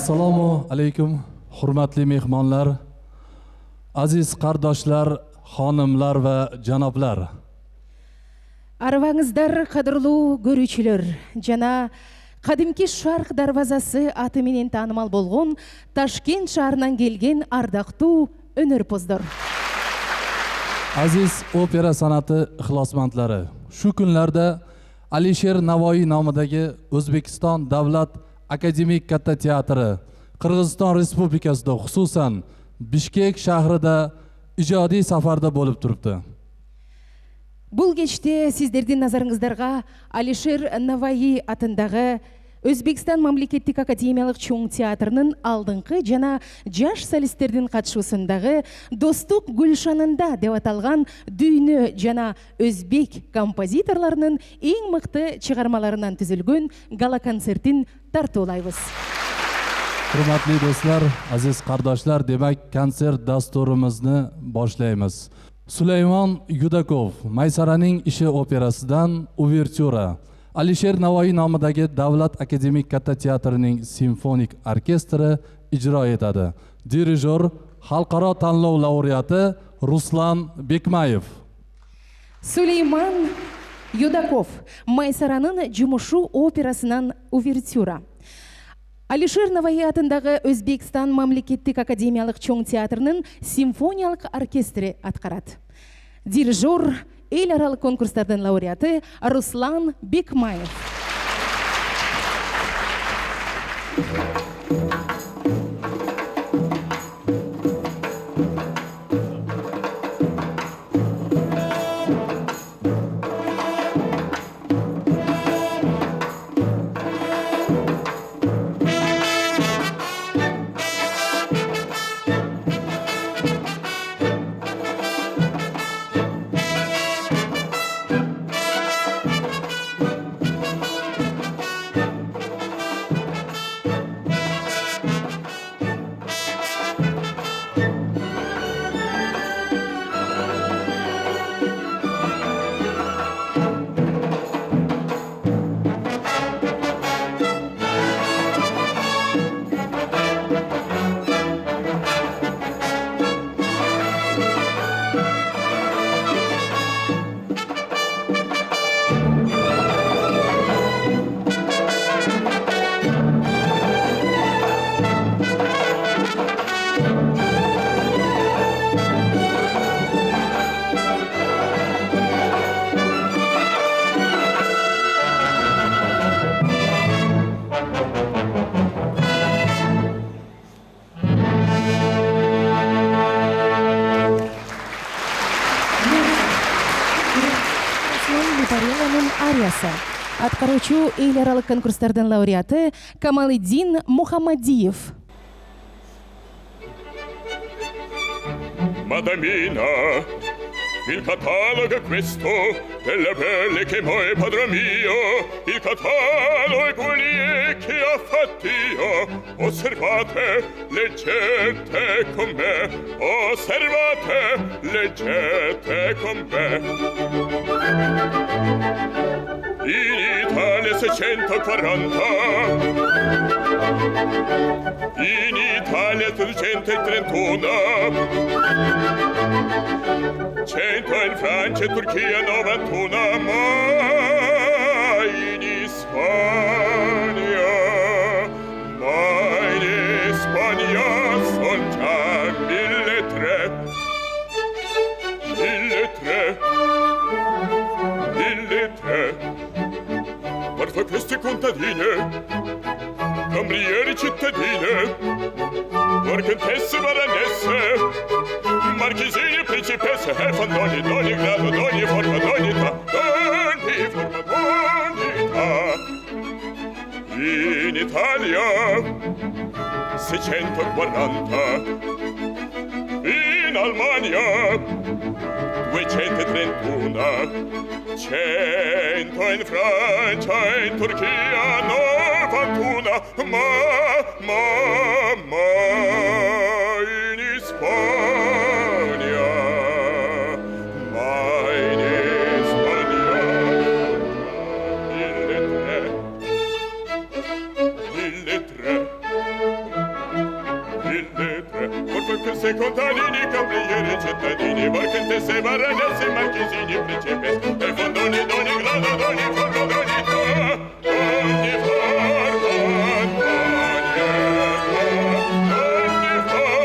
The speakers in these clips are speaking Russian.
Assalomu alaykum, hurmatli mehmonlar, aziz qardoshlar, xonimlar va janoblar. Арваңыздар қадырлуу көрүүчүлөр, жана кадимки Шарк дарвазасы аты менен таанымал болгон Ташкент шаарынан келген ардактуу өнөрпоздор. Aziz opera san'ati ixlosmandlari, shu kunlarda Alisher Navoiy nomidagi O'zbekiston Davlat akademik katta teatri Qirg'iziston Respublikasida, xususan Bishkek shahrida ijodiy safarda bo'lib turibdi. Бул кечте сиздердин назарыңыздарга Алишер Наваи атындагы Өзбекстан мамлекеттик академиялык чоң театрынын алдыңкы жана жаш солисттердин катышуусундагы Достук Гүлшанында деп аталган дүйнө жана өзбек композиторлорунун эң мыкты чыгармаларынан түзүлгөн гала концертин тартуулайбыз. Hurmatli do'stlar, aziz qardoshlar, demak konsert dasturimizni boshlaymiz. Sulaymon Yudakov Maysaraning ishi operasidan uvertyura. Alisher Navoiy nomidagi Davlat akademik katta teatrining simfonik orkestri ijro etadi. Dirijor xalqaro tanlov laureati Ruslan Bekmayev. Sulaymon Yudakov Майсаранын жумушу операсынан увертюра. Алишер Наваи атындагы Өзбекстан мамлекеттик академиялык чоң театрынын симфониялык оркестри аткарат. Дирижер эл аралык конкурстардын лауреаты Руслан Бекмаев. Аткаруучу эл аралык конкурстардын лауреаты Камалиддин Мухаммадиев. Madamina, il catalogo è questo delle belle che moi padre mio, il catalogo è quelli che ha fatti io. Osservate, leggete con me, osservate, leggete con me. In Italia 640, in Italia 331, 100 in Francia e Turchia 91, ma in Spagna son già 1300. 1300. Per queste contadine, cambrieri cittadine, marchentesse, baronesse, marchisine, principesse, fandoni, d'ogni grado, d'ogni forma, d'ogni età, d'ogni forma, d'ogni età. In Italia 640, in Almania 231, 100 in Francia e in Turchia 91, ma in Spagna, mille tre. Forse contadini, camerieri, cittadini, marchentesse, baronesse, marchesini, principesse, e fondoni d'ogni grado, d'ogni forma, d'ogni età, d'ogni forma, d'ogni età, d'ogni forma, d'ogni età.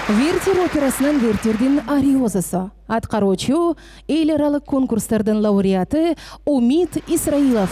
Вертер операсынан Вертердин ариозасы. Аткаруучу эл аралык конкурстардын лауреаты Умит Исраилов.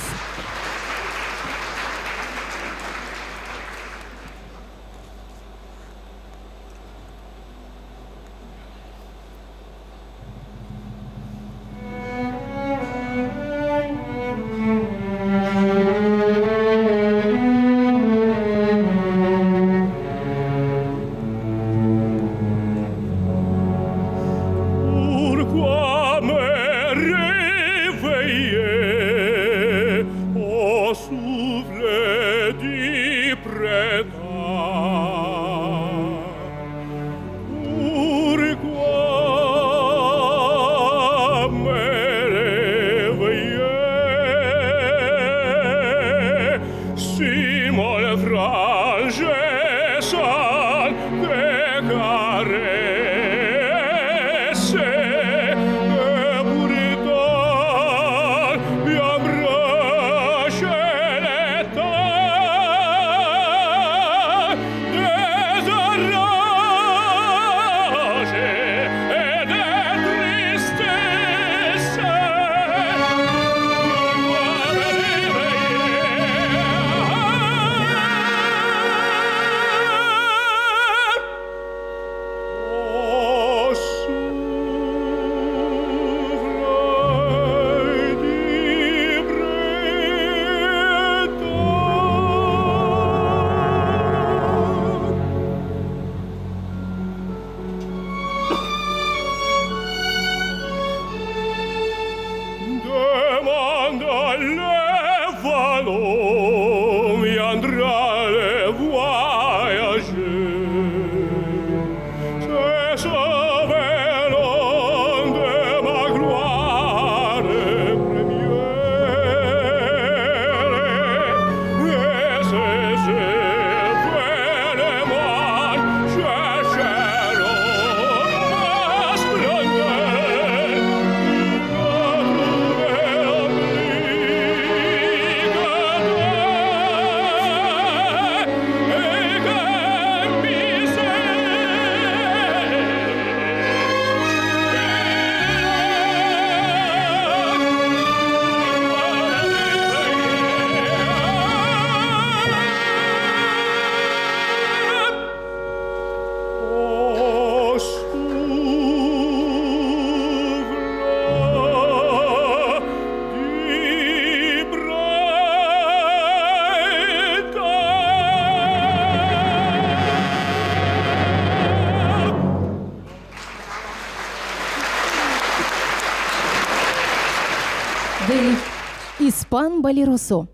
Испан балеросу.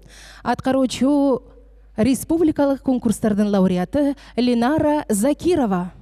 Аткаруучу республикалык конкурстардын лауреаты Ленара Закирова.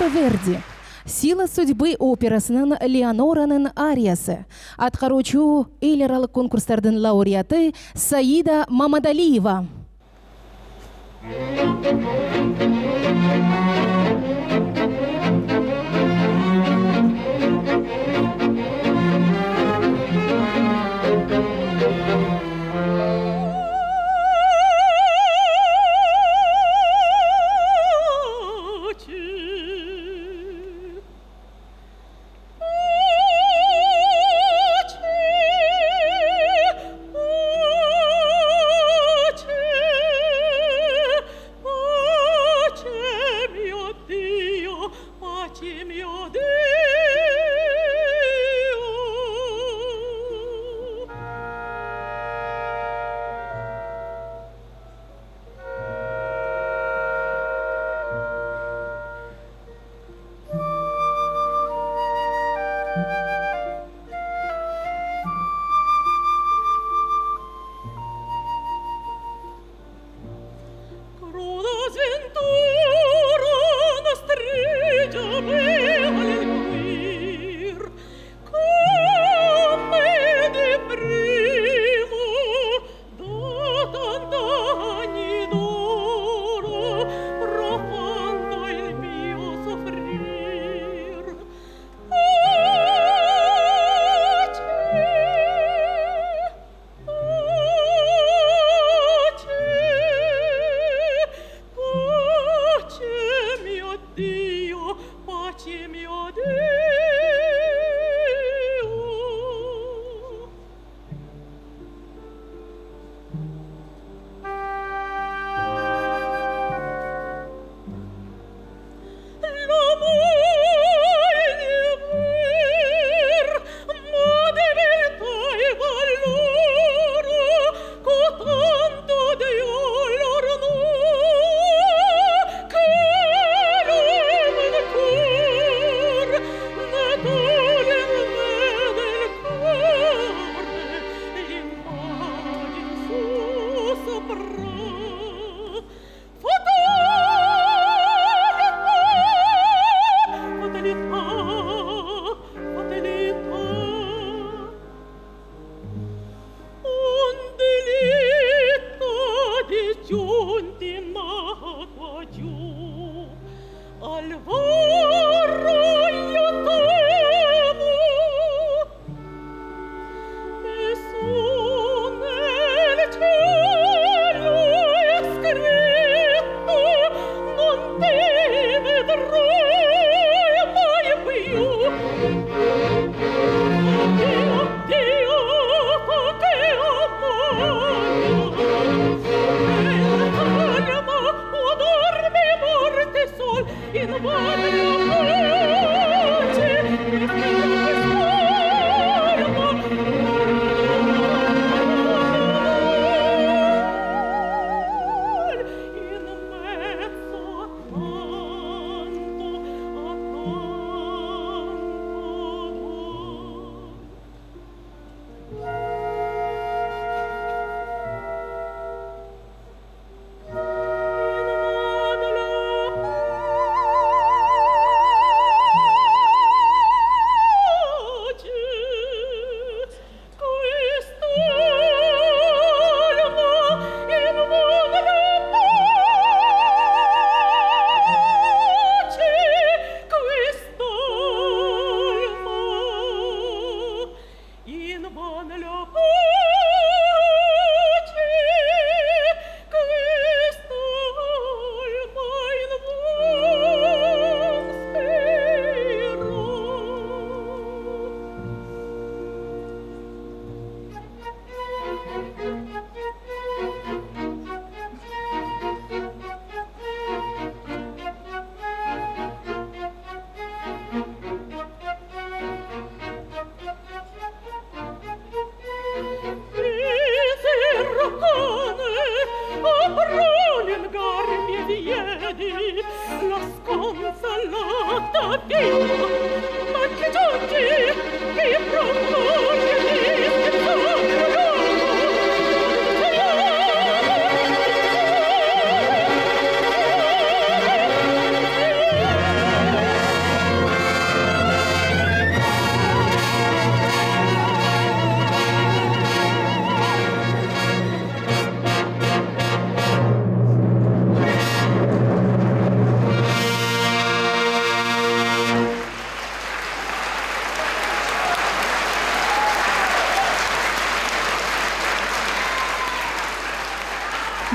Верди. «Сила судьбы» операсының Леонораның ариясы. Атқаручу эйлералық конкурстардың лауреаты Саида Мамадалиева.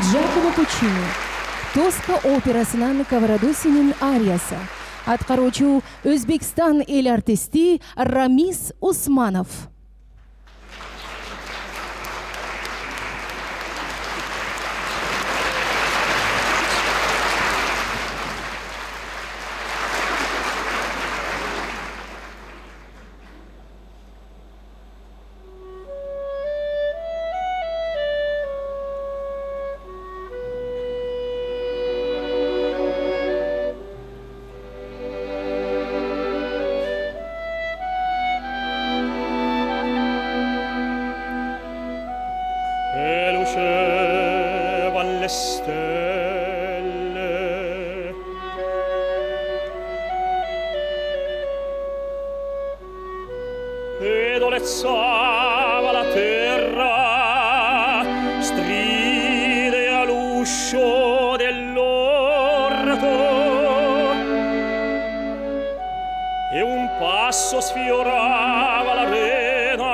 Джакомо Пуччини. Тоска операсынан Каварадосинин ариясы. Аткаруучу Өзбекстан эл артисти Рамис Усманов. Lucevano le stelle e dolezzava la terra, stride all'uscio dell'orto e un passo sfiorava l'arena.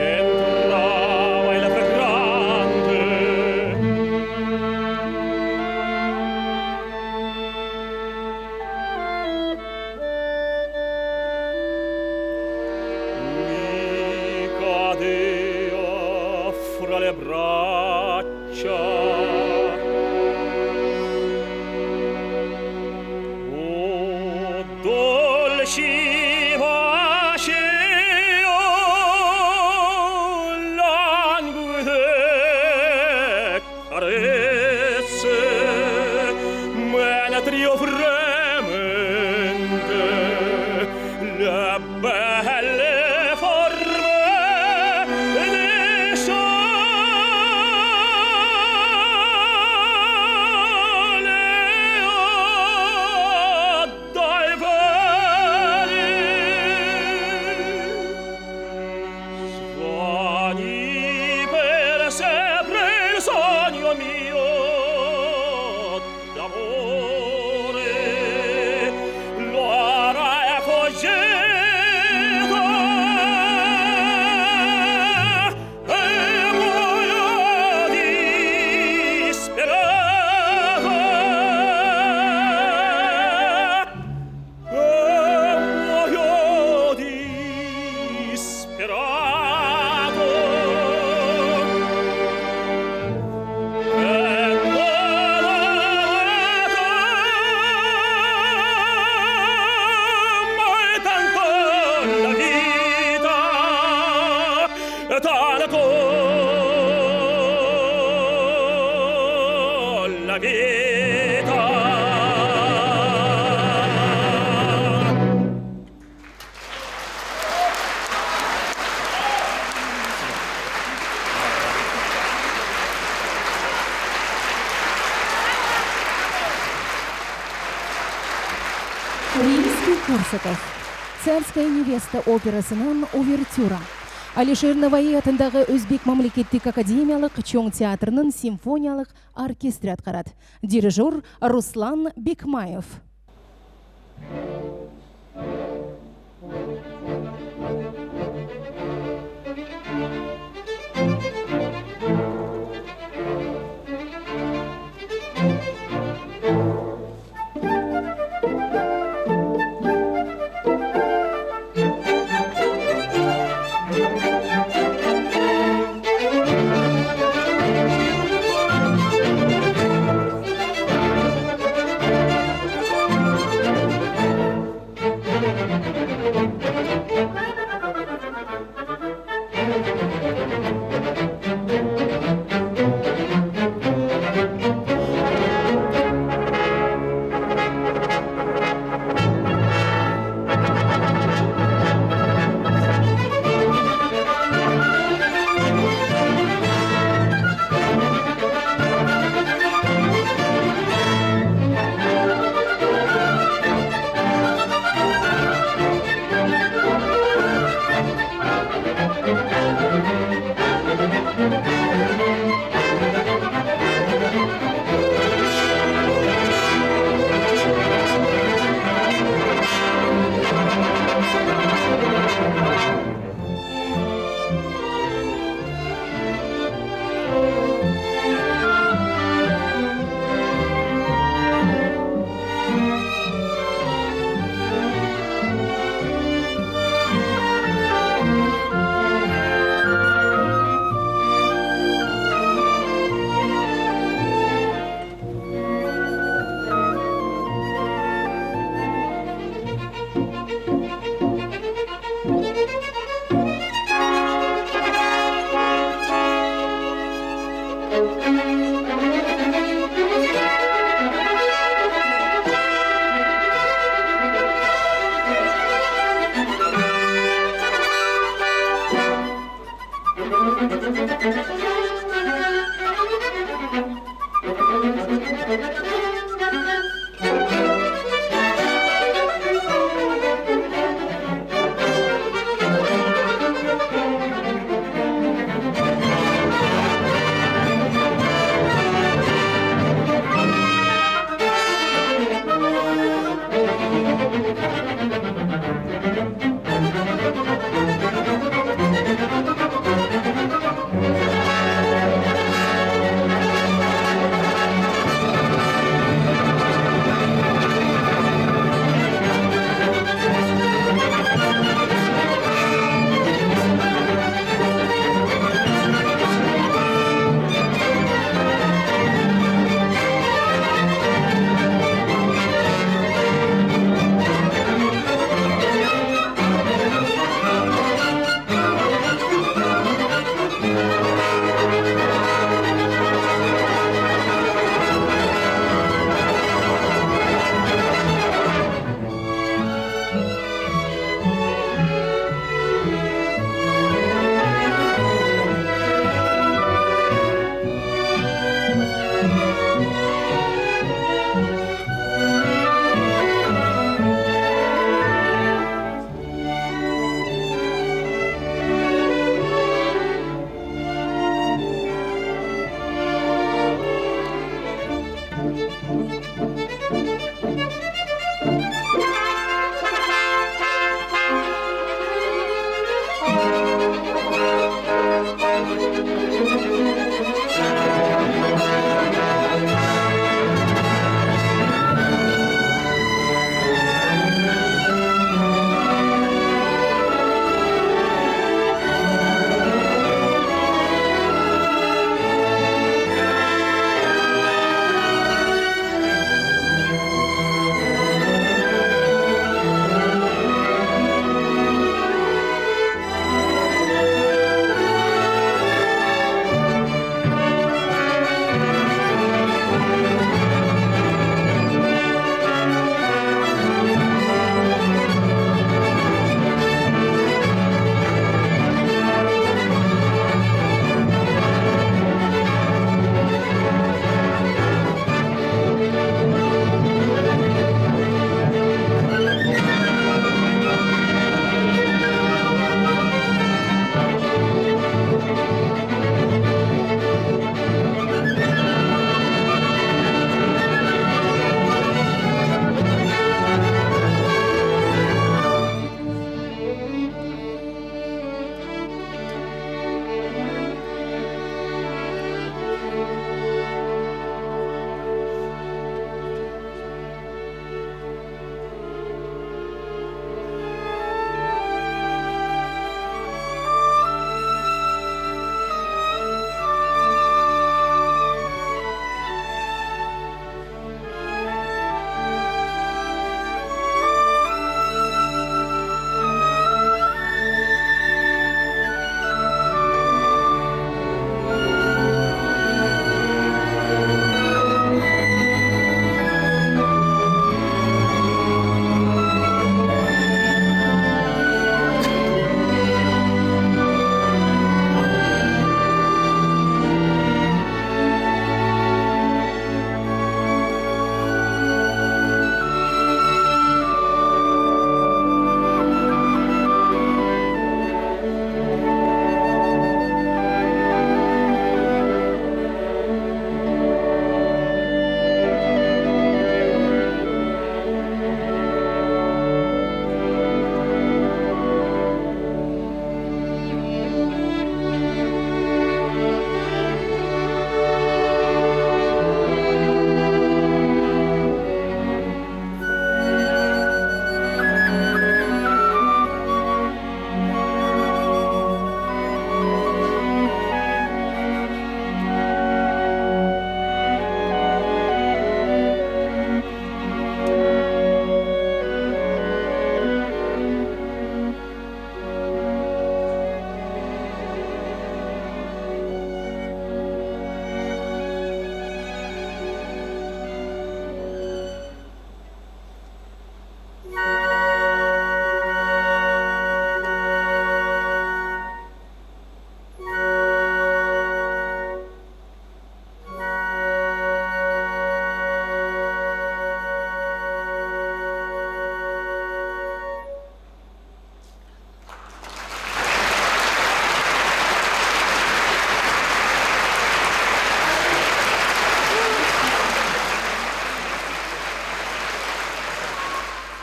Entrava il fragante mi cadeva fra le braccia. Oh, dolci trio fremente le belle forme di sole dai veri svani per sempre il sogno mio d'amore. Tanto la vita. Римский-Корсаков. Царская невеста операсынан увертюра. Алишер Наваи атындағы Өзбек мамлекеттік академиялық чоң театрының симфониялық оркестрі атқарады. Дирижер Руслан Бекмаев.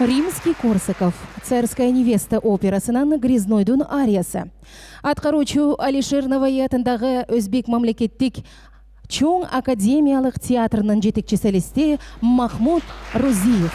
Римский-Корсаков, «Царская невеста» операсынан Грязнойдун ариясы. Аткаруучу Алишер Наваи атындагы Өзбек мамлекеттик чоң академиялык театрынын жетекчи солисти Махмуд Рузиев.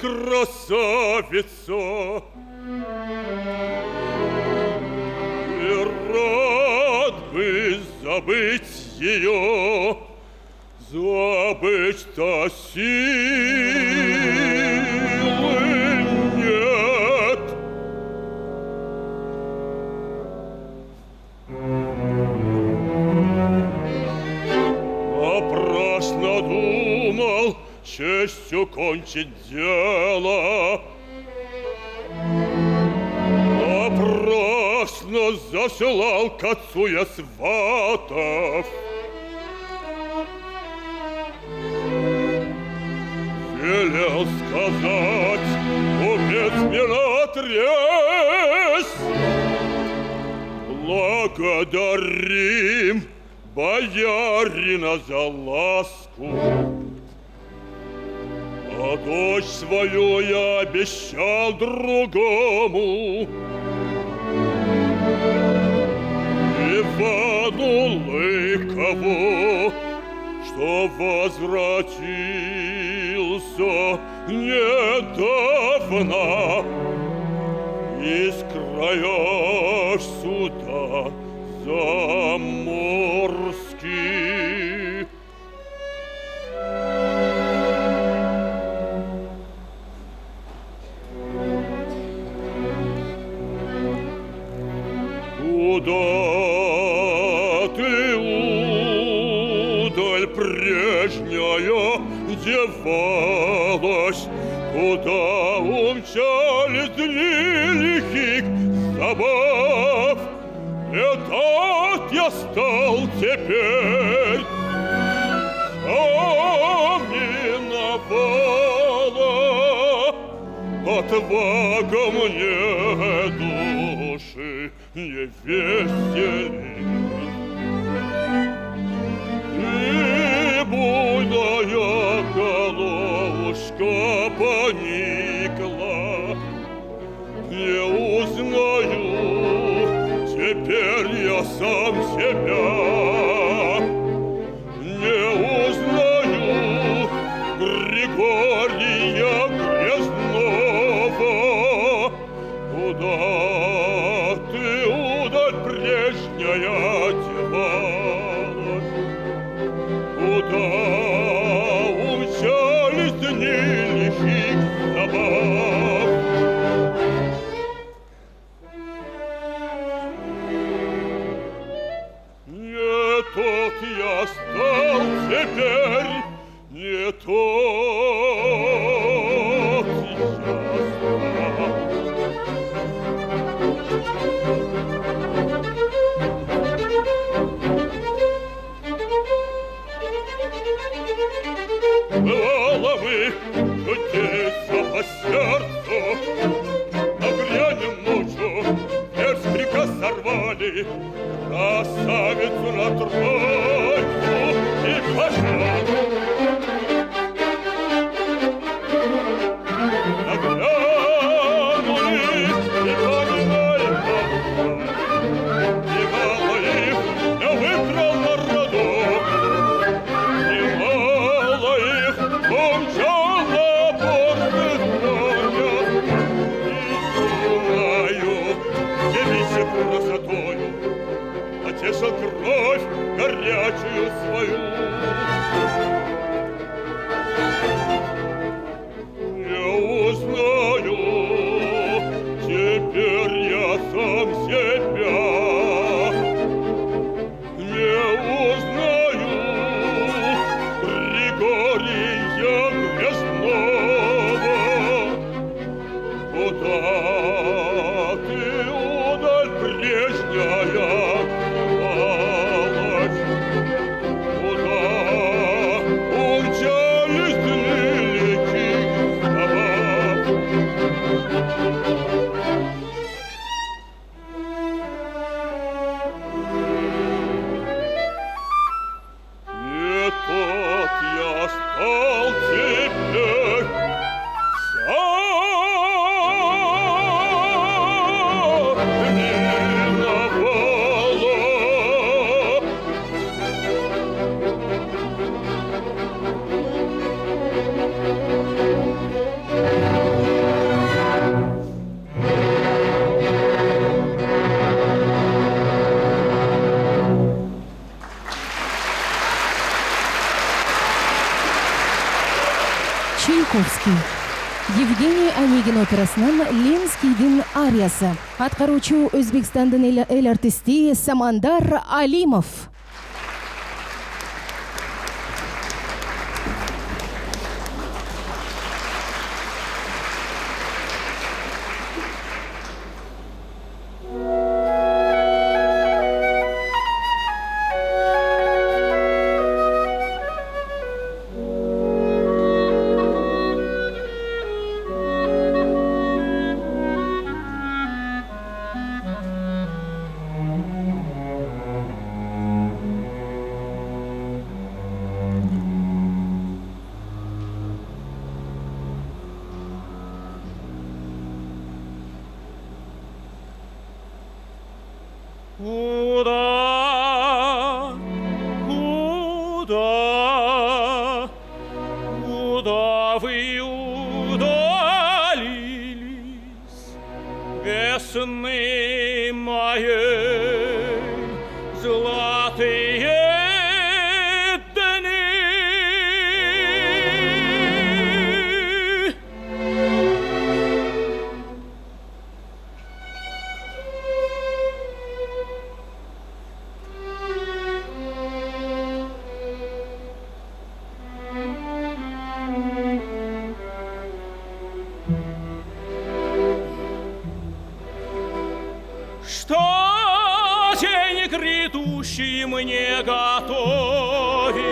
Красавица, и рад бы забыть ее, забыть-то силы нет. Напрасно думал честью кончить дело, напрасно засылал к отцу я сватов. Велел сказать, купец Миратресь, благодарим боярина за ласку. А дочь свою я обещал другому, Ивану Лыкову, что возвратился недавно из краев суда заморских. Куда ты, удаль прежняя, девалась? Куда умчались дни лихих забав? Летать я стал теперь, а миновала отвага мне души не весели. И буйная головушка поникла, не узнаю теперь я сам себя, не узнаю Григория Грязнова. Куда ты, удаль прежняя, девалась? Куда умчались дни лихих забав? Не тот я стал теперь, не тот я стал. Головы чудеса по сердцу, нагрянем ночью, перст приказ сорвали, красавицу на тройку и пожар. Наглянули и поминали папа, немало их я выбрал народу, немало их умчало борных коня, Не тот я стал теперь, вся миновала. Чайковский. Евгений Онегин операсынан Ленскийдин ариясы. Аткаруучу Өзбекстандын эл артисти Самандар Алимов. Куда вы удалились, весны моей, золотые дни? Что день грядущий мне готовит,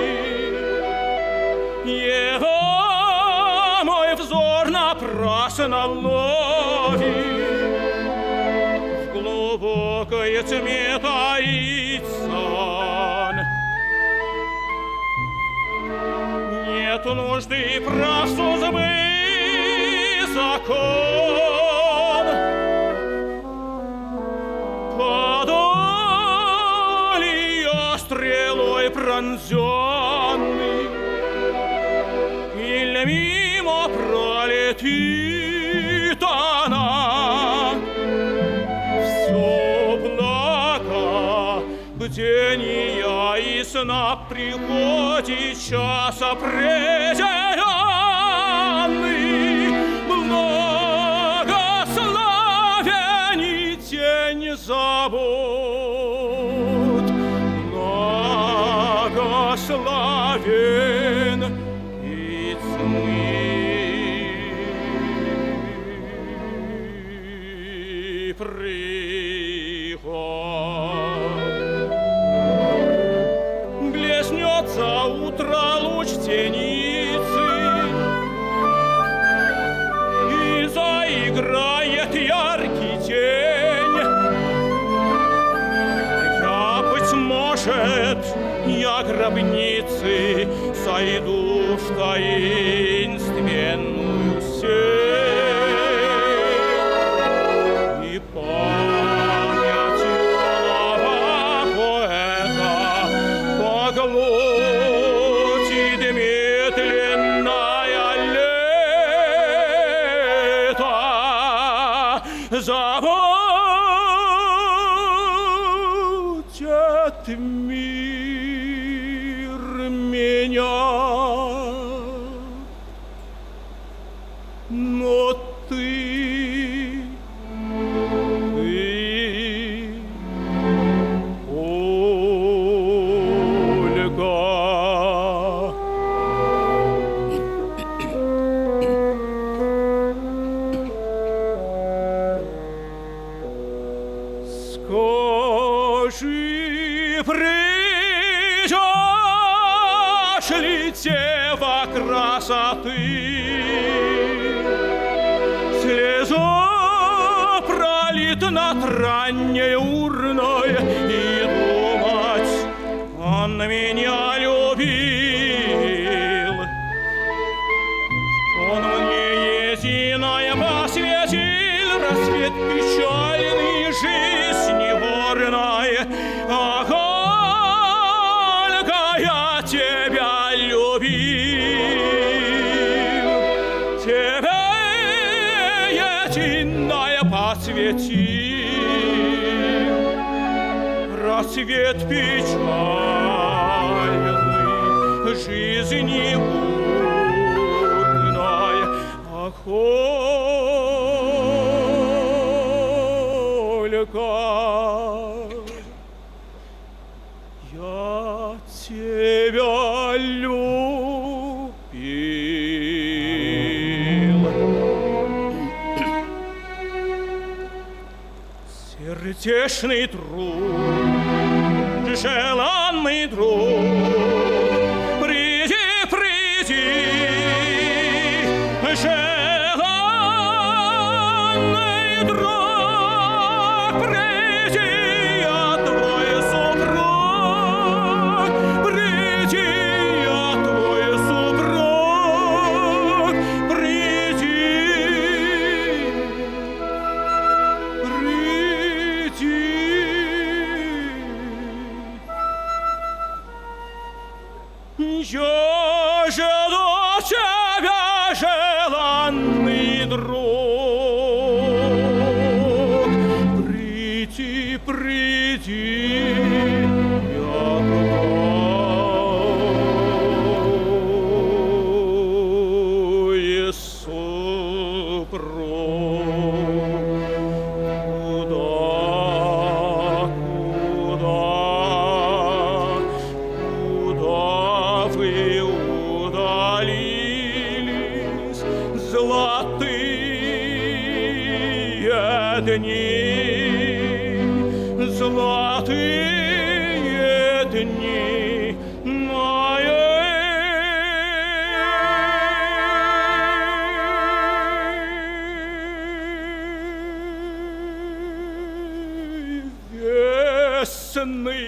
его мой взор напрасно ловит. В глубокой тьме таится он. Нет нужды прошу забыть закон. Подоли я стрелой пронзенный, или мимо пролетит она. Все благо, бдения и сна приходит час определенный. Благословен и день забот, благословен и тьмы приход. Блеснет за утро луч теницы и заиграет яркий день. Быть может, я гробницы сойду в таинственную сеть, и память юного поэта поглотит медленное лето. Забудет мир меня, но ты, Ольга, скажи, придешь ли дева красоты? слеза пролит над ранней урной, и думать, он меня любил. Он мне единое посвятил, рассвет печальный жизни горной. Ах, Ольга, я тебя любил, тебя единое посвятил, рассвет печальный жизни бурной. Ах, Ольга, я тебя любил. Сердечный друг, желанный друг, приди, приди, желанный друг, приди, я твой супруг, приди, я твой супруг, приди. Я жду тебя, желанный друг, приди, приди, я твой супруг. Куда вы удалились, золотые дни, золотые дни моей весны?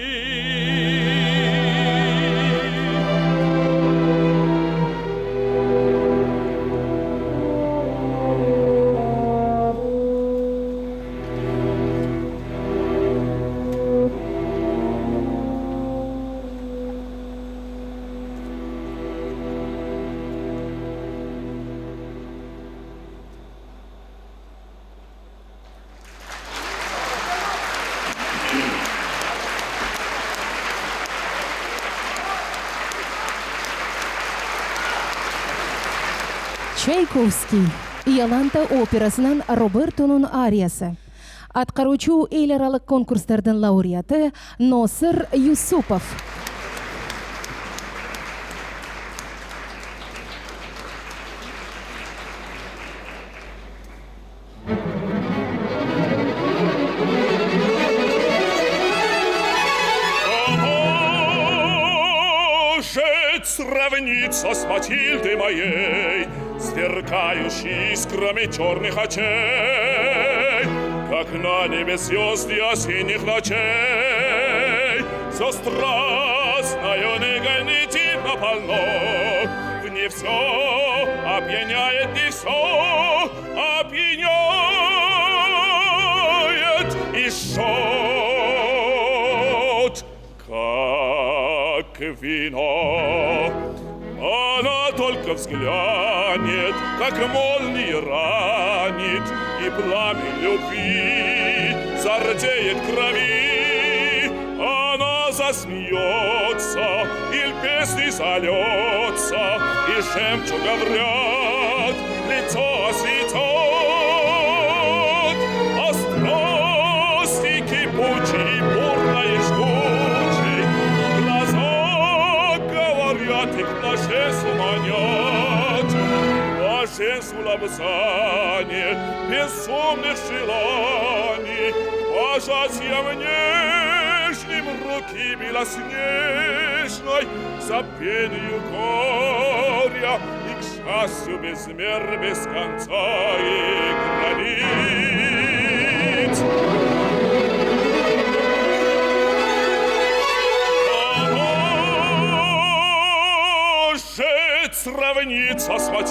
Чайковский, Яланта операсынан Робертонун ариясы. Аткаруучу эл аралык конкурстардын лауреаты Носыр Юсупов. Сравниться с Матильдой моей, сверкающей искрами черных очей, как на небе звезды осенних ночей. Все страстное негонительно полно, в ней все опьяняет, не все опьяняет и жжет, как вино. Она только взглянет, как молния ранит, и пламя любви зардеет крови. Она засмеется, или песней зальется, и жемчугом в ряд лицо осветет. А страсти кипучей, бурной и жгучей, глаза говорят, их блаженству манят. Блаженству лобзание безумных желаний, пожатием нежным руки белоснежной, забвению горя и к счастью без мер, без конца и границ.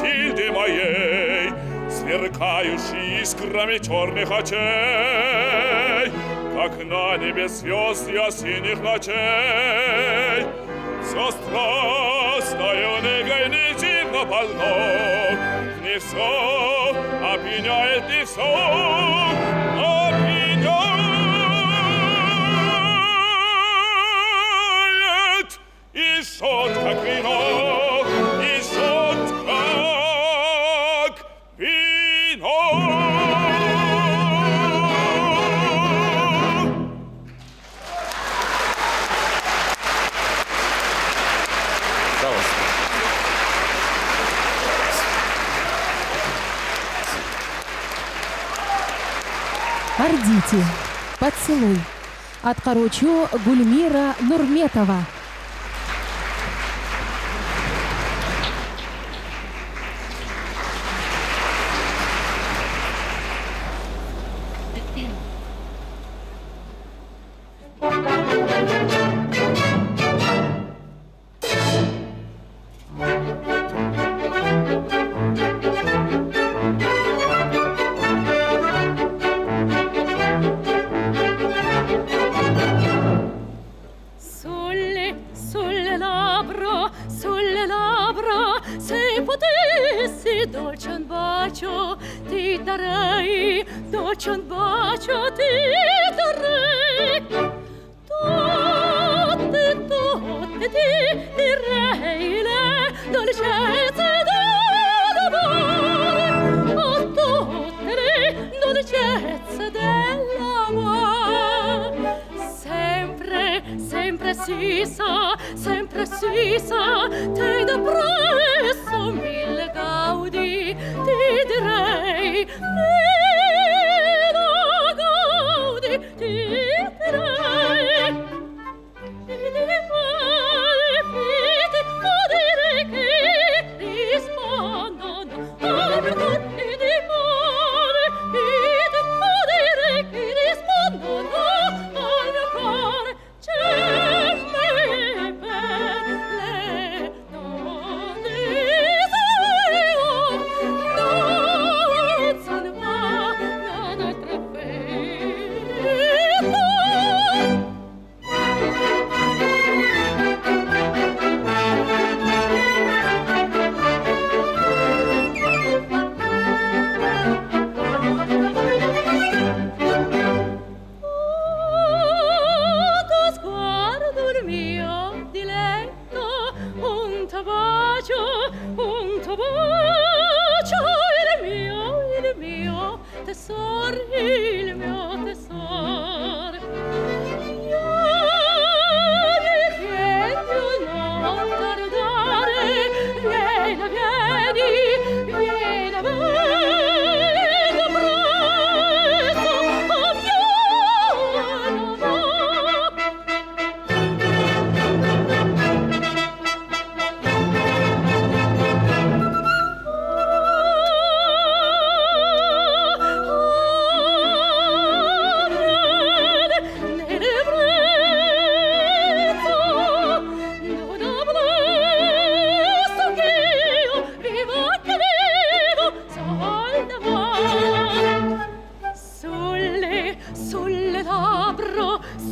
Матильды моей, сверкающий искрами черных очей, как на небе звезд синих ночей. Все страстною негой неземно полно, не все опьяняет, не все опьяняет. И жжет, как вино, и жжет, как вино. Ардите, поцелуй. Аткаруучу Гульмира Нурметова. Sulle labbra, se potessi dolce un bacio ti darei, dolce un bacio ti darei. Tutte ti direi le dolcezze dell'amore, oh, tutte le dolcezze dell'amore. Sempre si sa, te da presso mille gaudi, ti direi, mille gaudi, ti direi. Ti direi che rispondono al mio cor, ti direi che rispondono al mio cuore. Il mio tesoro, io mi chiedo non tardare, vieni, presto,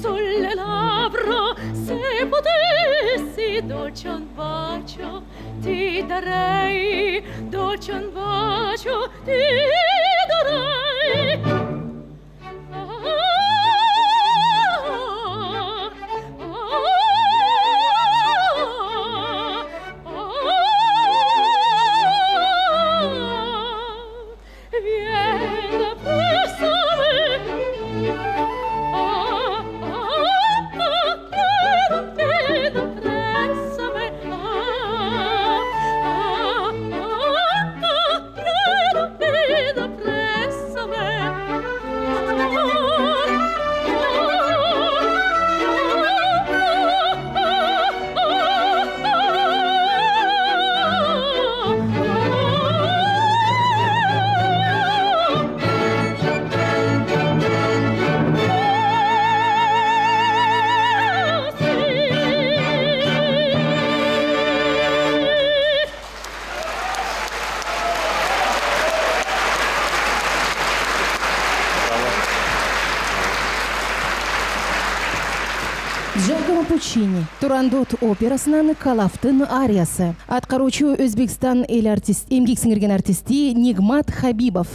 sulle labbra, se potessi dolce un bacio ti darei, dolce un bacio ti darei. Vieni presso me. Джакомо Пуччини Турандот операсынан Калафтын ариясы. Аткаруучу Өзбекстан эмгек сиңирген артисти Нигмат Хабибов.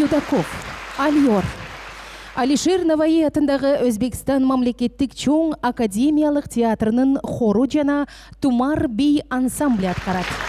Юдаков, Альор. Алишер Наваи атындағы Өзбекстан мамлекеттік чоң академиялық театрының хору жана Тумар би ансамблі атқарады.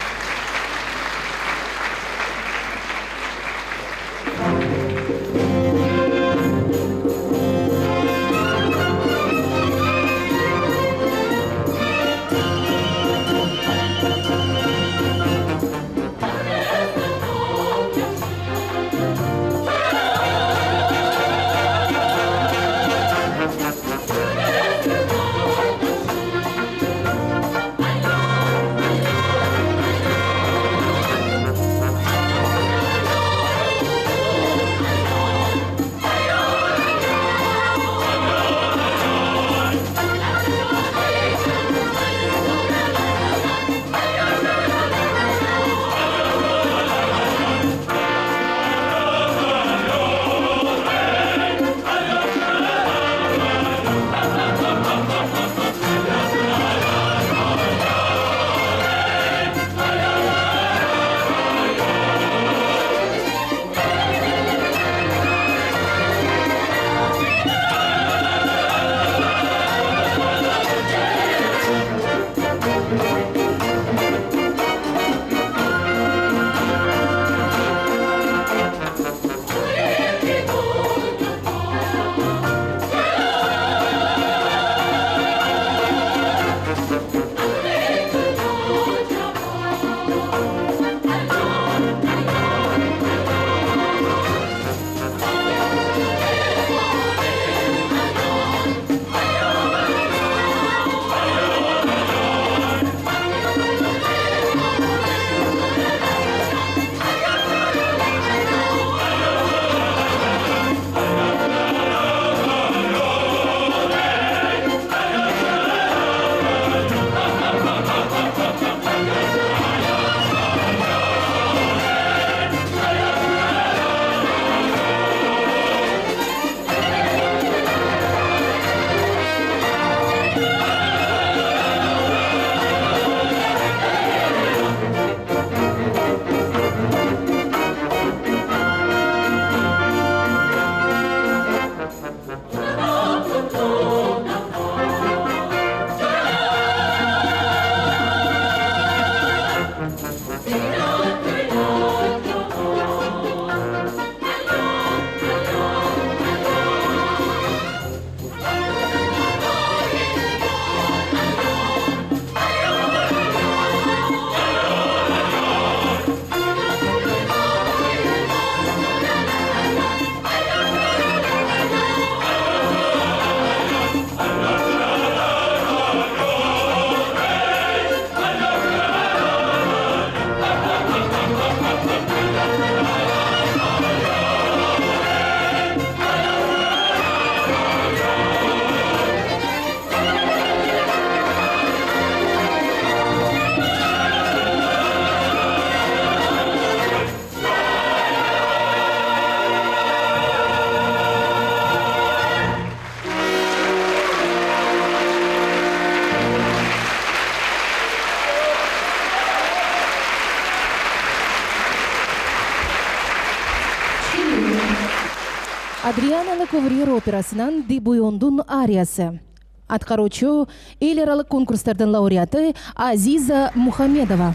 Адриана Лаковрир операсынан Дебуйондун ариясы. Аткаруучу эл аралык конкурстардын лауреаты Азиза Мухамедова.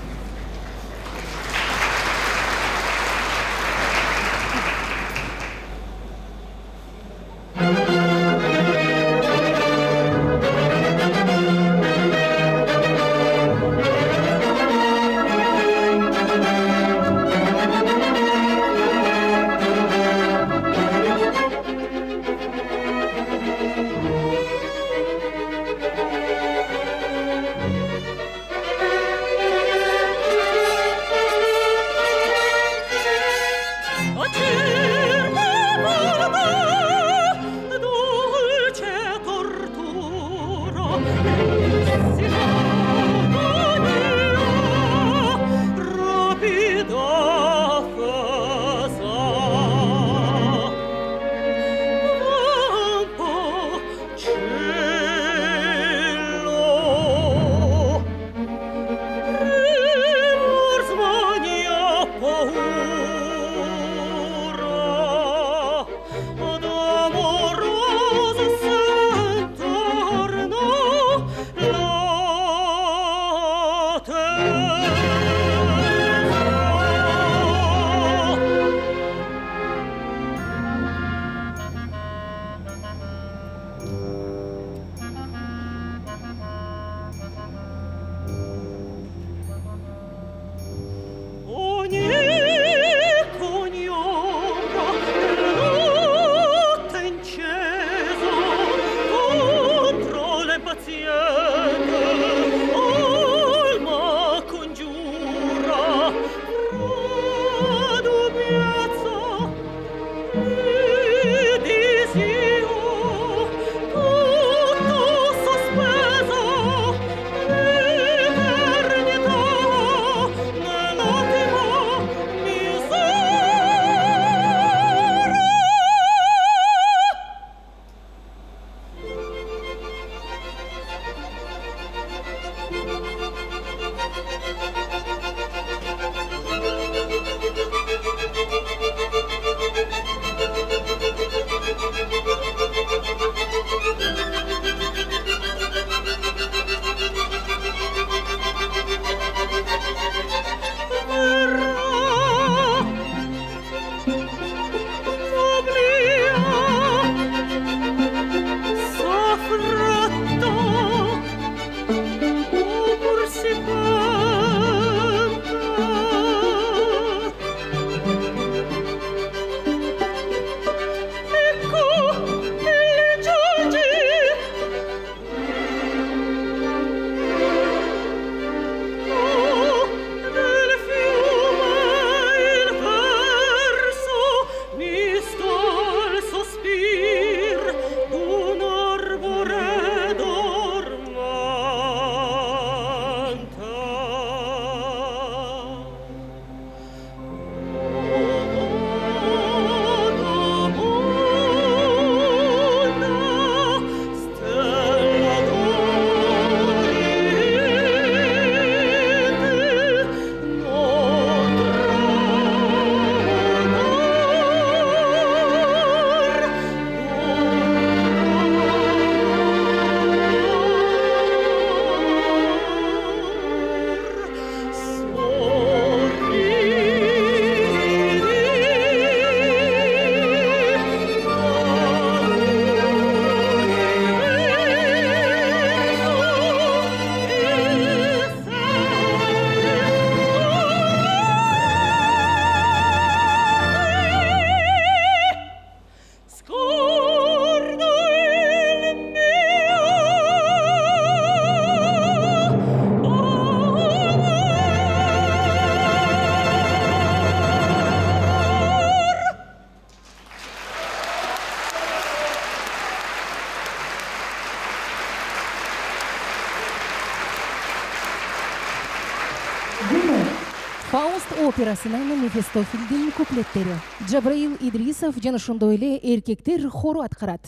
Фауст операсынан Мефистофелдин куплеттери. Джабраил Идрисов жана ошондой эле эркектер хору аткарат.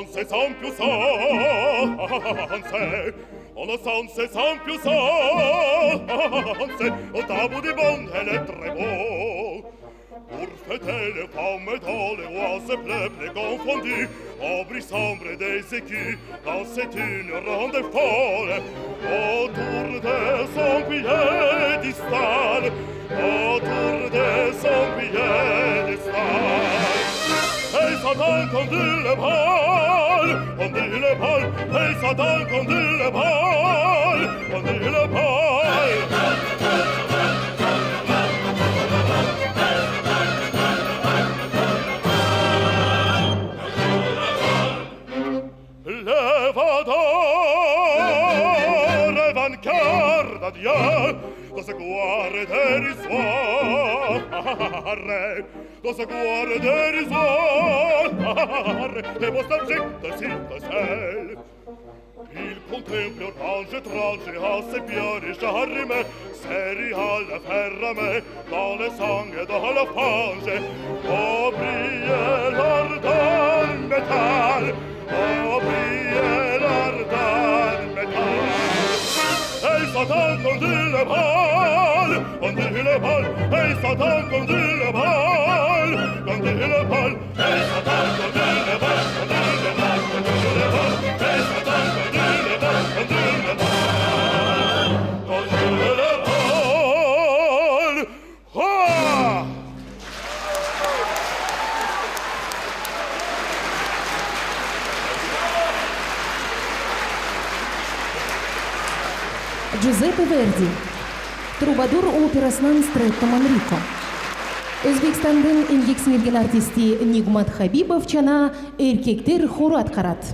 sens sans on ne sens sans au tabou des bonnes, elle est très beau. Pour fêter les pommes dans les oies peuplées confondues, ombre sombre des écus, dans cette une ronde folle, autour de son piédestal, autour de son piédestal. Et Satan conduit le bal, et Satan conduit le bal, conduit le bal. Levador, vainqueur d'adieu, dans ce gloire dérisoire, dans ce gloire dérisoire, les beaux subjects de Citacelle. Il contemple orange étrange à ses pieds et charme, céréales fermées dans le sang et dans la fange. Oh, brille l'ardent métal, oh, brille l'ardent métal. Et Satan conduit le bal, conduit le bal, et Satan conduit le bal, conduit le bal, et Satan conduit le bal, conduit le bal, conduit le bal, et Satan conduit le bal, conduit le bal, conduit le bal. Ah! Джузеппе Верди, трубадур операсынан Стретто Манрико. Өзбекстандын эмгек сиңирген артисти Нигмат Хабибов жана эркектер хору аткарат.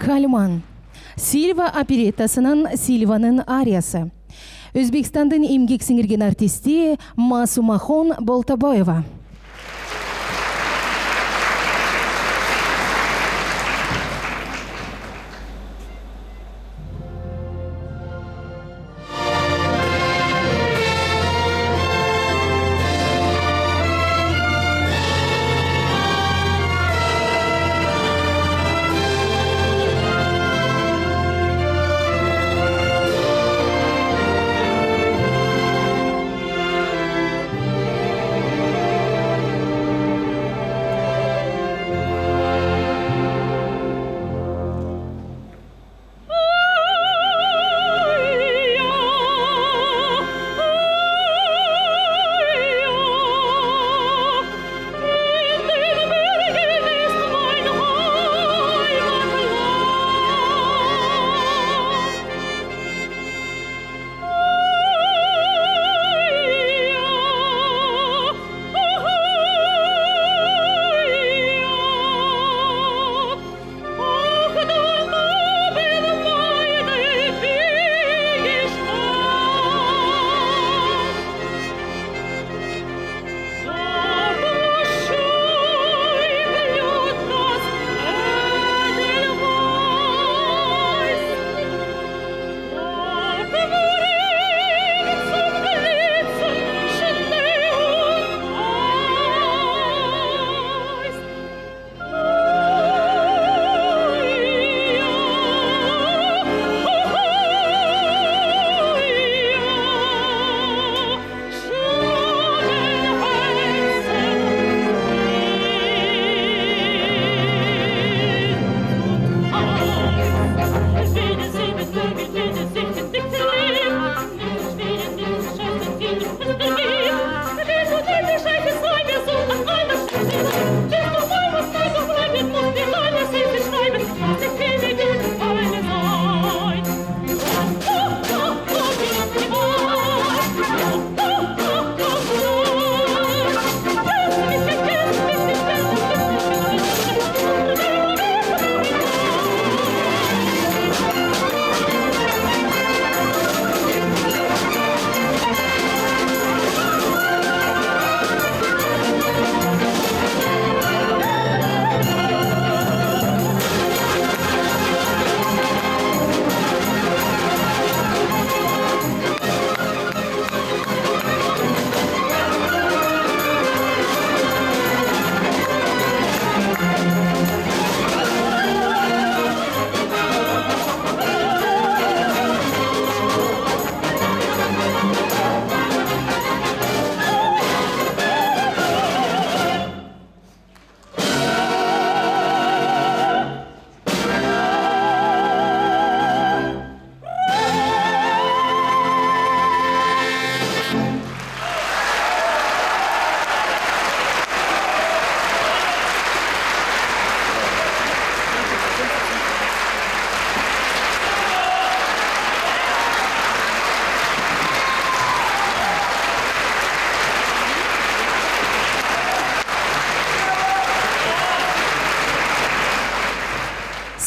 Кальман. Сильва опереттасынан Сильваның ариясы. Өзбекстандың емгек сіңірген артисти Масумахон Болтабаева.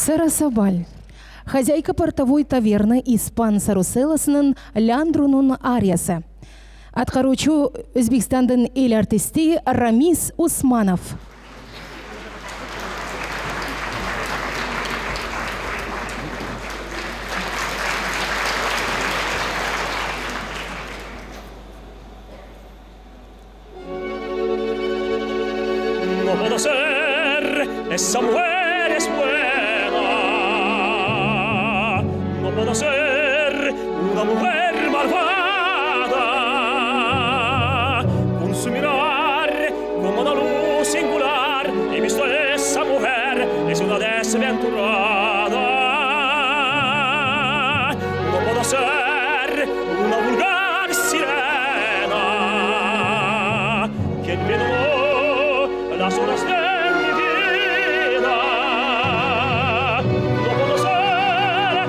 Сара Сабаль. Хозяйка портовой таверны Испан Саруселасының Ляндрунун ариясы. Атқаручу Өзбекстандың ел артисти Рамис Усманов. No puedo ser esa mujer es buena. No puedo ser una mujer malvada. Con su mirar como una luz singular he visto esa mujer es una desventurada. No puedo ser una vulgar sirena. Quien me donó las horas de mi vida. No puedo ser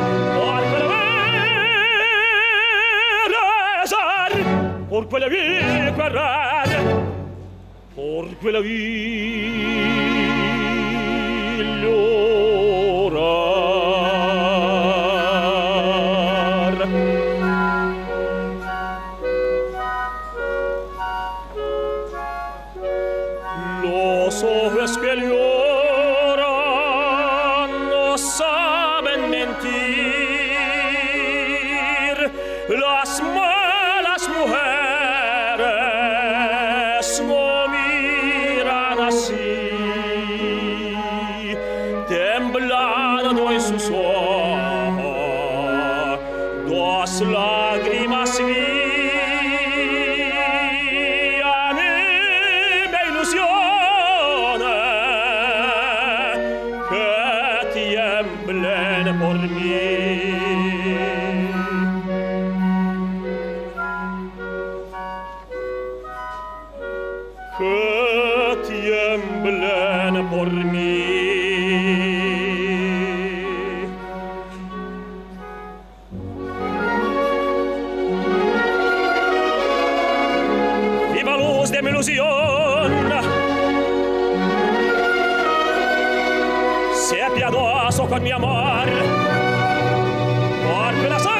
por quella via guardare, por quella via llorare. llegado en su sol, dos lágrimas vían me ilusiones que tiemblen por mí. Que tiemblen por mí. Viva luz de mi ilusión, sea piadoso con mi amor, porque la sé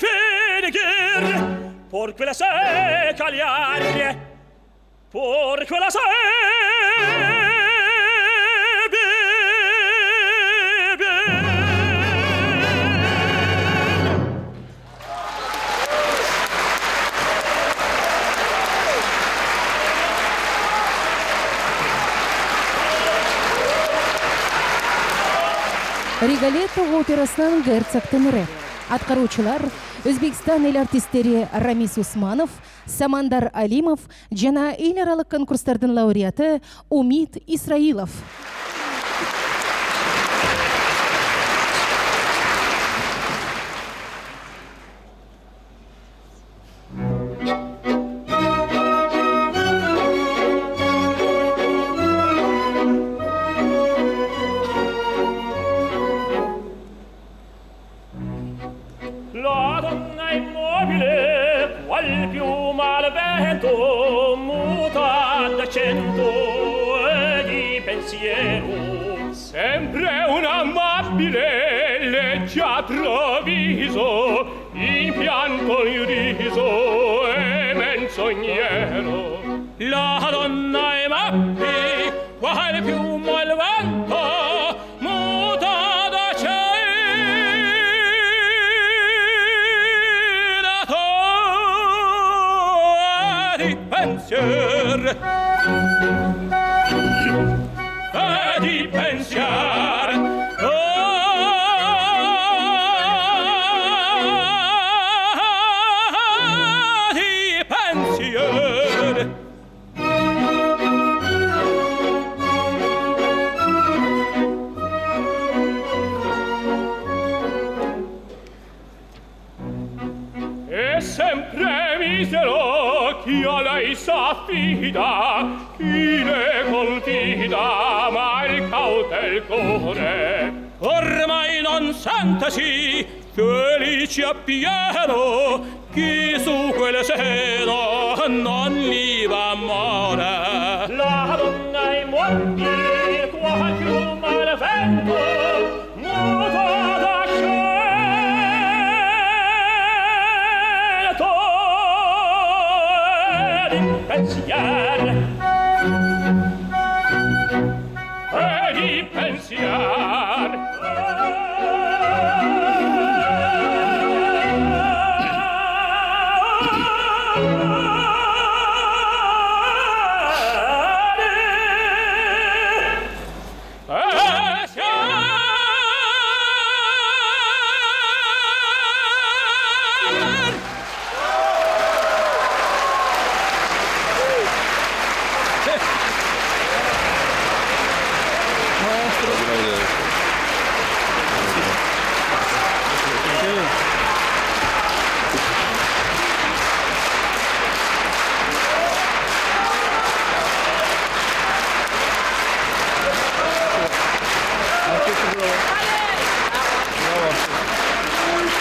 fingir, porque la sé callar, porque la sé Ригалетто операсынан герцог тенері. Атқаручылар Өзбекстан ел артистері Рамис Усманов, Самандар Алимов жана ел аралық конкурстардың лауреаты Умид Исраилов. La donna immobile, qual piuma al vento, muta d'accento e di pensiero. Sempre un amabile, leggiadro viso, in pianto in riso e menzognero. La donna immobile, qual piuma al vento, muta pensier e di pensier di pensier e sempre misero chi a lei s'affida, chi le confida, ma il cautel cuore. Ormai non sentesi, felici appieno, chi su quel seno non li va amore. La donna immobile, qual piuma al vento, muta pensier e di pensier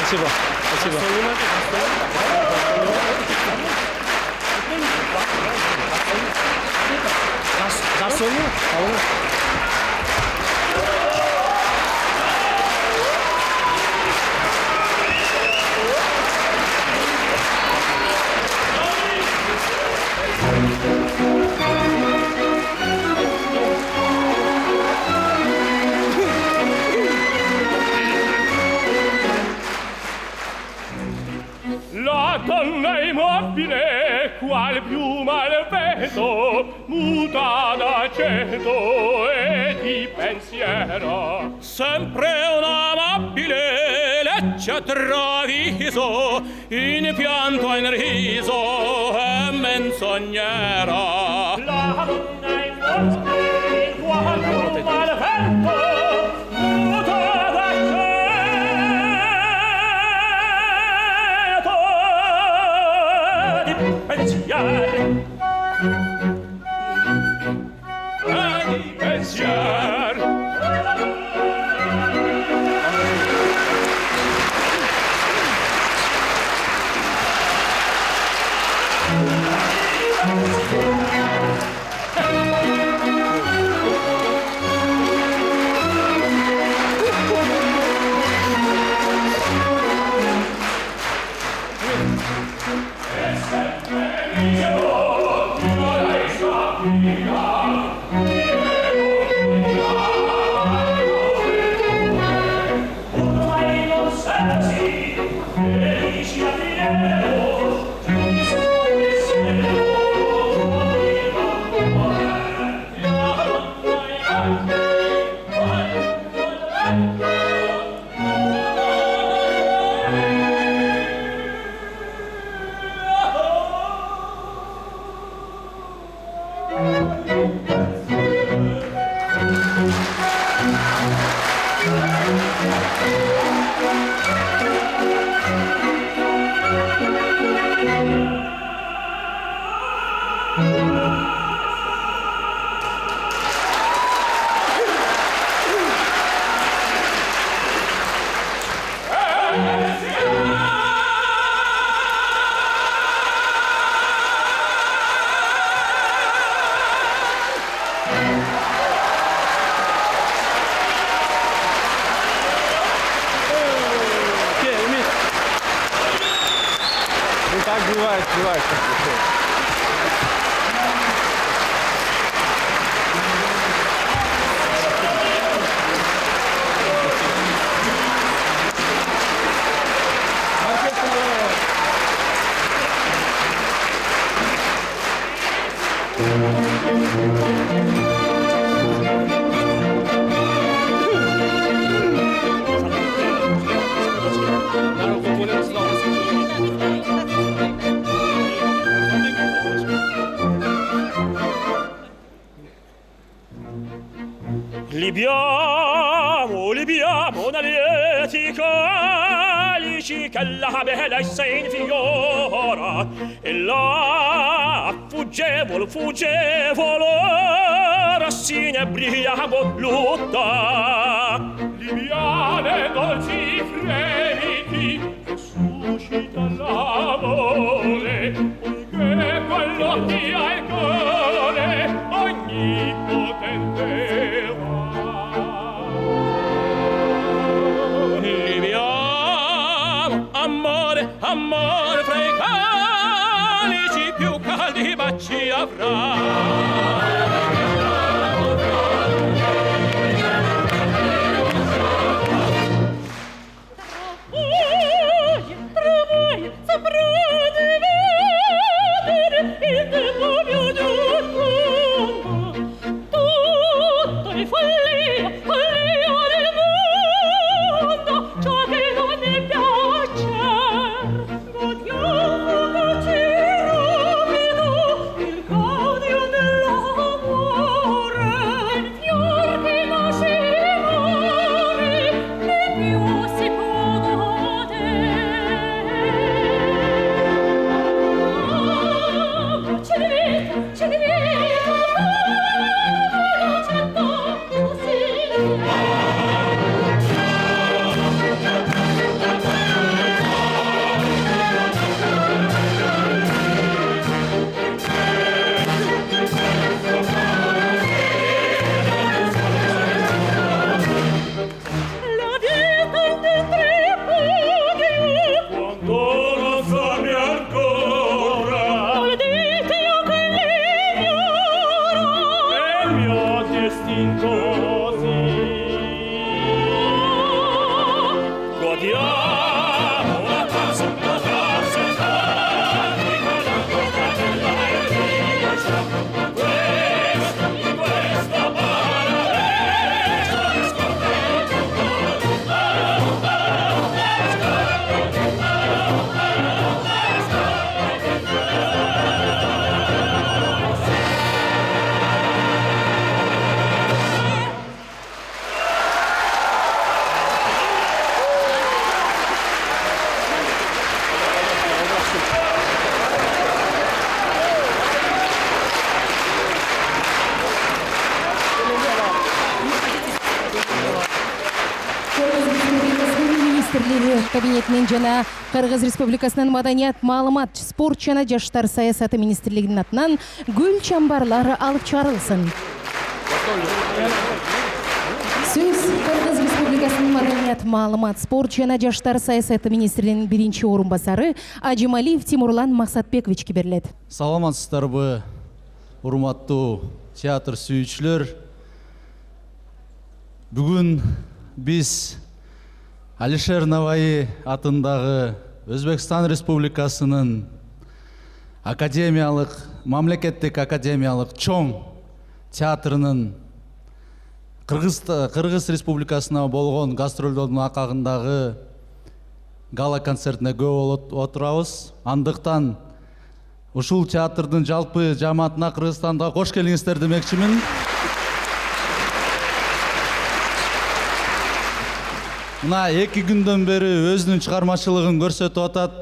Спасибо. Спасибо. За Соню? La donna immobile, qual piuma al vento, muta d'accento e di pensiero. Sempre un amabile lecce traviso, in pianto e in riso è menzognera. La donna in forza, il quadro malvento, muta d'acceto di pensiero. Di pensier. Бывает. Libiamo da lieti calici che la bella si infiora e la fuggevol ora si ne briago lutta. Libiane dolci fremiti che suscita l'amore, poiché quello che ha il cuore ogni potente amore fra i calici più caldi baci avrà. Gaudio dell'amore министрлиги кабинетинин жана Кыргыз Республикасынын маданият, маалымат, спорт жана жаштар саясаты министрлигинин атынан гүл чамбарлары алып чыгарылсын. Сөз Кыргыз Республикасынын маданият, маалымат, спорт жана жаштар саясаты министринин биринчи орун басары Ажималиев Тимурлан Максатбековичке берилет. Саламатсыздарбы, урматтуу театр сүйүүчүлөр. Бүгүн биз Алишер Наваи атындагы Өзбекстан Республикасынын академиялык, мамлекеттик академиялык чоң театрынын Кыргыз Республикасына болгон гастролдордун акагындагы гала концертине көп болуп отурабыз. Андыктан ушул театрдын жалпы жамаатына Кыргызстанда кош келиңиздер демекчимин. Мына 2 күндөн бери өзүнүн чыгармачылыгын көрсөтүп атат.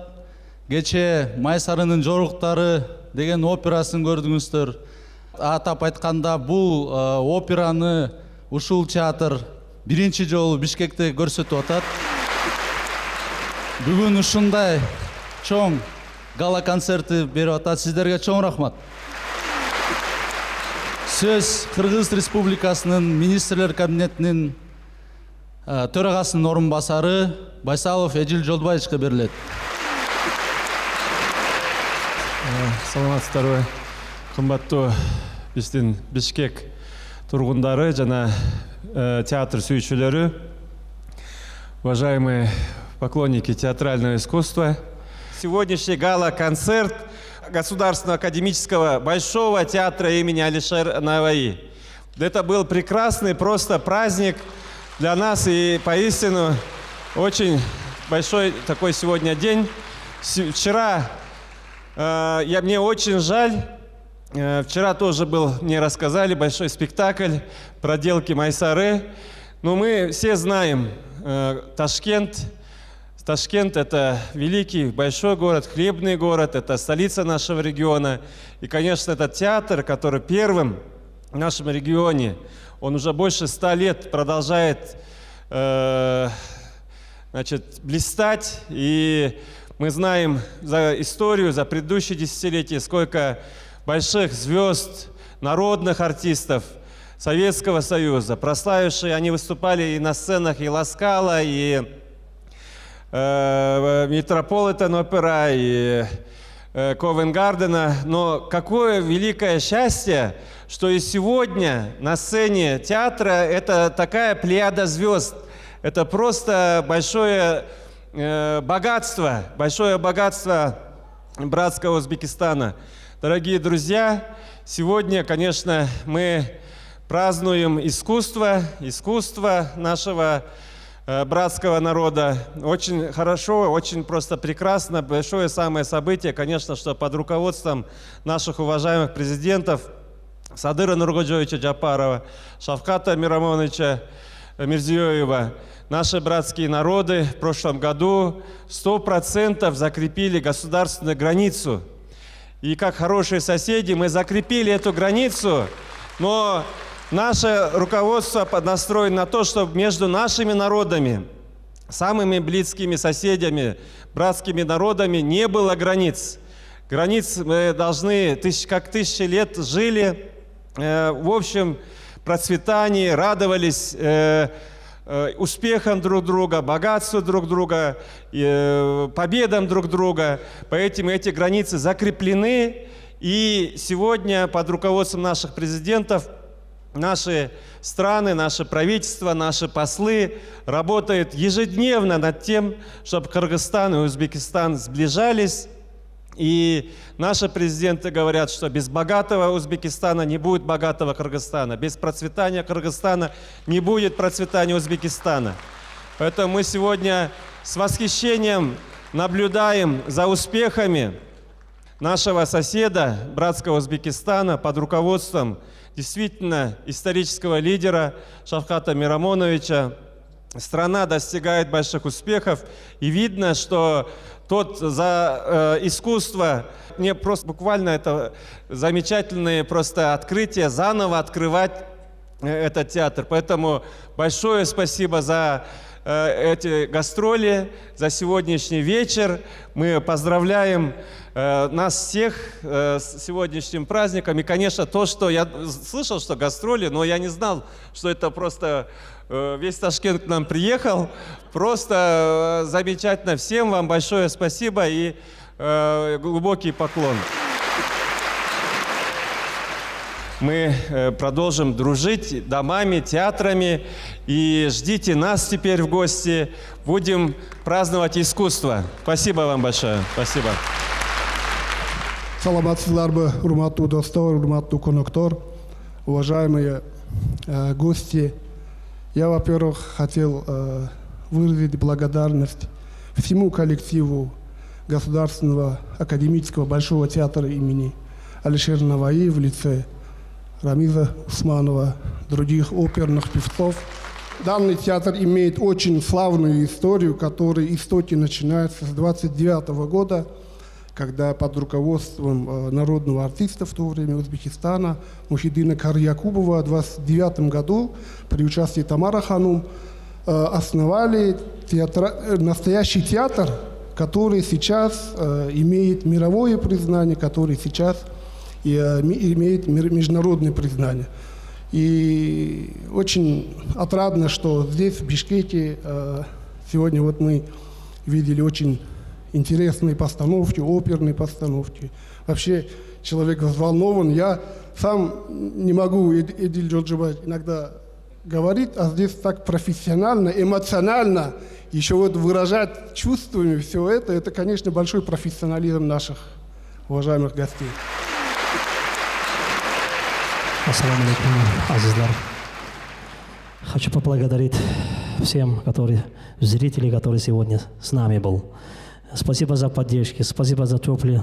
Кече Майсарынын жоруктары деген операсын көрдүңүздөр. Атап айтканда бул операны ушул театр биринчи жолу Бишкекте көрсөтүп атат. Бүгүн ушундай чоң гала концерти берип атат. Сиздерге чоң рахмат. Сөз Кыргыз Республикасынын министрлер кабинетинин төрагасынын орун басары Байсалов Эжил Жолдубаевичке берилет. Саламатсыздарбы, кымбаттуу биздин Бишкек тургундары жана театр сүйүүчүлөрү, уважаемые поклонники театрального искусства. Сегодняшний гала-концерт Государственного академического Большого театра имени Алишера Наваи. Это был прекрасный просто праздник для нас и поистину очень большой такой сегодня день. Вчера, мне очень жаль, вчера тоже был, мне рассказали, большой спектакль «Проделки Майсары». Но мы все знаем Ташкент. Ташкент – это великий, большой город, хлебный город, это столица нашего региона. И, конечно, этот театр, который первым в нашем регионе, он уже больше 100 лет продолжает блистать. И мы знаем за историю, за предыдущие десятилетия, сколько больших звезд, народных артистов Советского Союза, прославившие, они выступали и на сценах и Ласкала, и Метрополитен-опера, и Ковенгардена. Но какое великое счастье, что и сегодня на сцене театра это такая плеяда звезд. Это просто большое богатство братского Узбекистана. Дорогие друзья, сегодня, конечно, мы празднуем искусство нашего братского народа. Очень хорошо, очень просто прекрасно. Большое самое событие, конечно, что под руководством наших уважаемых президентов Садыра Нургоджовича Джапарова, Шавката Мирамоновича Мирзиёева, наши братские народы в прошлом году 100% закрепили государственную границу. И как хорошие соседи мы закрепили эту границу, но наше руководство настроено на то, чтобы между нашими народами, самыми близкими соседями, братскими народами не было границ. Границ мы должны, как 1000 лет жили, в общем процветании, радовались успехам друг друга, богатству друг друга, победам друг друга. Поэтому эти границы закреплены. И сегодня под руководством наших президентов наши страны, наше правительство, наши послы работают ежедневно над тем, чтобы Кыргызстан и Узбекистан сближались. И наши президенты говорят, что без богатого Узбекистана не будет богатого Кыргызстана, без процветания Кыргызстана не будет процветания Узбекистана. Поэтому мы сегодня с восхищением наблюдаем за успехами нашего соседа, братского Узбекистана, под руководством действительно исторического лидера Шавката Мирамоновича. Страна достигает больших успехов, и видно, что тот за искусство, мне просто буквально это замечательное просто открытие, заново открывать этот театр. Поэтому большое спасибо за эти гастроли, за сегодняшний вечер. Мы поздравляем нас всех с сегодняшним праздником. И, конечно, то, что я слышал, что гастроли, но я не знал, что это просто весь Ташкент к нам приехал. Просто замечательно. Всем вам большое спасибо и глубокий поклон. Мы продолжим дружить домами, театрами. И ждите нас теперь в гости. Будем праздновать искусство. Спасибо вам большое. Спасибо. Саламатсыздарбы, урматтуу достор, урматтуу коноктор, уважаемые гости. Я, во-первых, хотел выразить благодарность всему коллективу Государственного академического Большого театра имени Алишера Наваи в лице Рамиза Усманова, других оперных певцов. Данный театр имеет очень славную историю, которая истоки начинается с 1929 года, когда под руководством народного артиста в то время Узбекистана Мухиддина Карьякубова в 1929 году при участии Тамара Ханум основали настоящий театр, который сейчас имеет мировое признание, который сейчас имеет международное признание. И очень отрадно, что здесь, в Бишкеке, сегодня вот мы видели очень интересные постановки, оперные постановки. Вообще человек взволнован. Я сам не могу, Эдиль Джорджева иногда говорит, а здесь так профессионально, эмоционально еще вот выражать чувствами все это, конечно, большой профессионализм наших уважаемых гостей. Ассаламу алейкум, азизлар. Хочу поблагодарить всем, зрителей, которые сегодня с нами был. Спасибо за поддержку, спасибо за теплый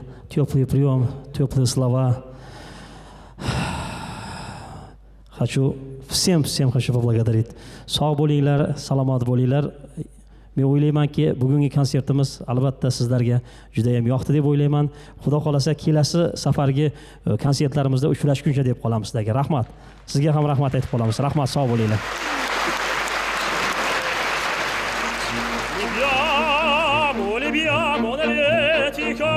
прием, теплые слова. Всем хочу поблагодарить. Sağ bo'linglar, salomat bo'linglar. Men o'ylaymanki, bugungi konsertimiz albatta sizlarga juda ham yoqdi deb o'ylayman. Xudo xolasa kelasi safargi konsertlarimizda uchrashguncha deb qolamiz sizlarga. Rahmat. Sizga ham rahmat aytib qolamiz. Rahmat, sog' bo'linglar. Libiamo nell'etica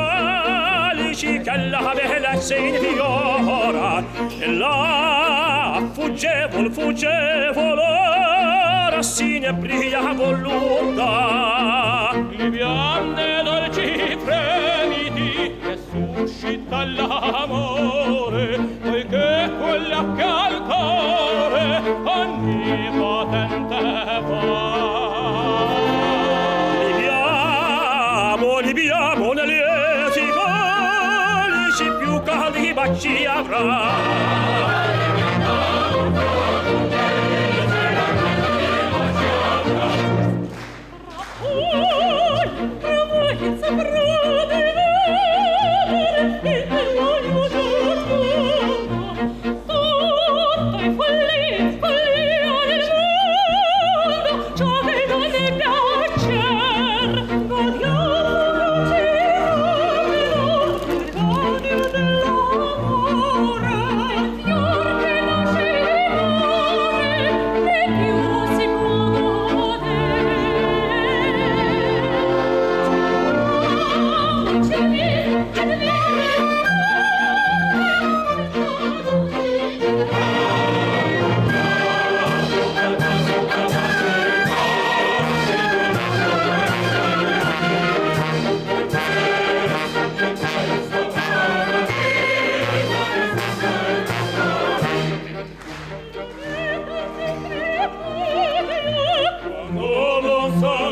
lici che la bella si fiora e la fuggevol rassine brilla volutta liviane dolci fremiti che suscita l'amore poiché quella che al cuore ogni potente va. Libiamo nell'etica lici più caldi baci avrà. Non so